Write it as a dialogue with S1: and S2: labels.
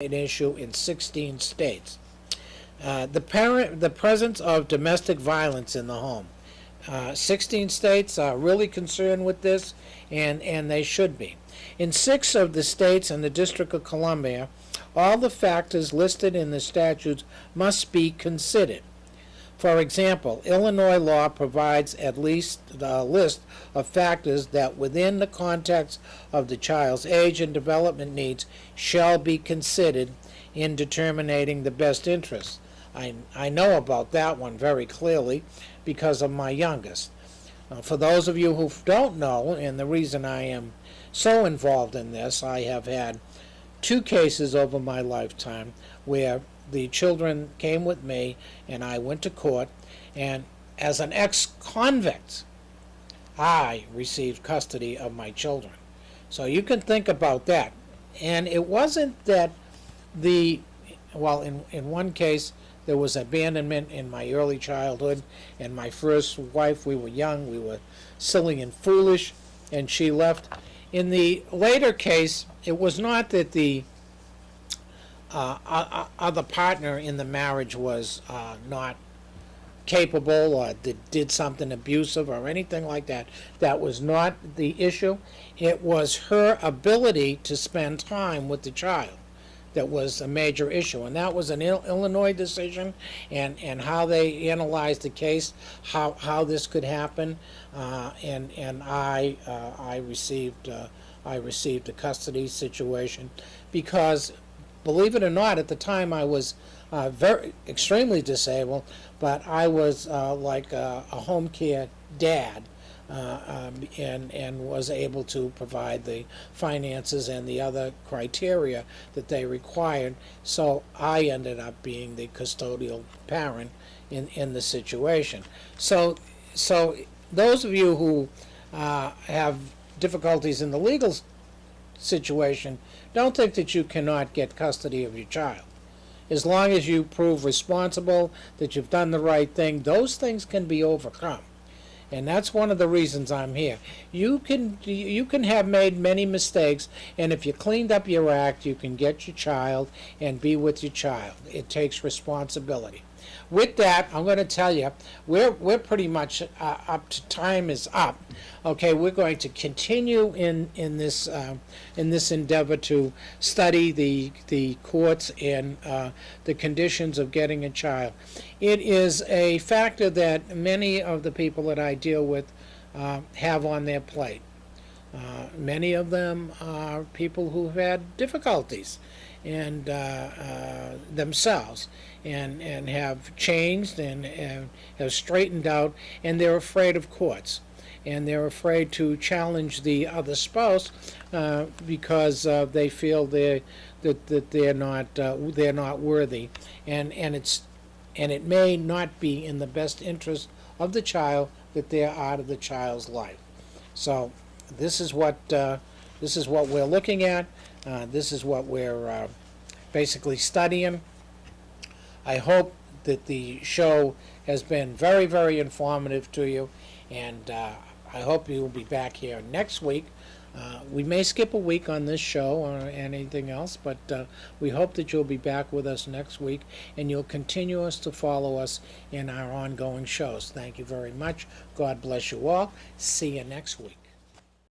S1: an issue in 16 states. The presence of domestic violence in the home. 16 states are really concerned with this, and they should be. In 6 of the states and the District of Columbia, all the factors listed in the statutes must be considered. For example, Illinois law provides at least a list of factors that within the context of the child's age and development needs shall be considered in determining the best interest. I know about that one very clearly because of my youngest. For those of you who don't know, and the reason I am so involved in this, I have had 2 cases over my lifetime where the children came with me and I went to court, and as an ex-convict, I received custody of my children. So you can think about that. And it wasn't that in one case there was abandonment in my early childhood, and my first wife, we were young, we were silly and foolish, and she left. In the later case, it was not that the other partner in the marriage was not capable or did something abusive or anything like that. That was not the issue. It was her ability to spend time with the child that was a major issue, and that was an Illinois decision, and how they analyzed the case, how this could happen, and I received a custody situation because, believe it or not, at the time I was extremely disabled, but I was like a home care dad, and was able to provide the finances and the other criteria that they required. So I ended up being the custodial parent in the situation. So those of you who have difficulties in the legal situation, don't think that you cannot get custody of your child. As long as you prove responsible, that you've done the right thing, those things can be overcome. And that's one of the reasons I'm here. You can have made many mistakes, and if you cleaned up your act, you can get your child and be with your child. It takes responsibility. With that, I'm going to tell you, we're pretty much up to time is up. Okay, we're going to continue in this endeavor to study the courts and the conditions of getting a child. It is a factor that many of the people that I deal with have on their plate. Many of them are people who've had difficulties and themselves and have changed and have straightened out, and they're afraid of courts, and they're afraid to challenge the other spouse because they feel that they're not worthy, and it may not be in the best interest of the child that they're out of the child's life. So this is what we're looking at. This is what we're basically studying. I hope that the show has been very, very informative to you, and I hope you will be back here next week. We may skip a week on this show or anything else, but we hope that you'll be back with us next week, and you'll continue to follow us in our ongoing shows. Thank you very much. God bless you all. See you next week.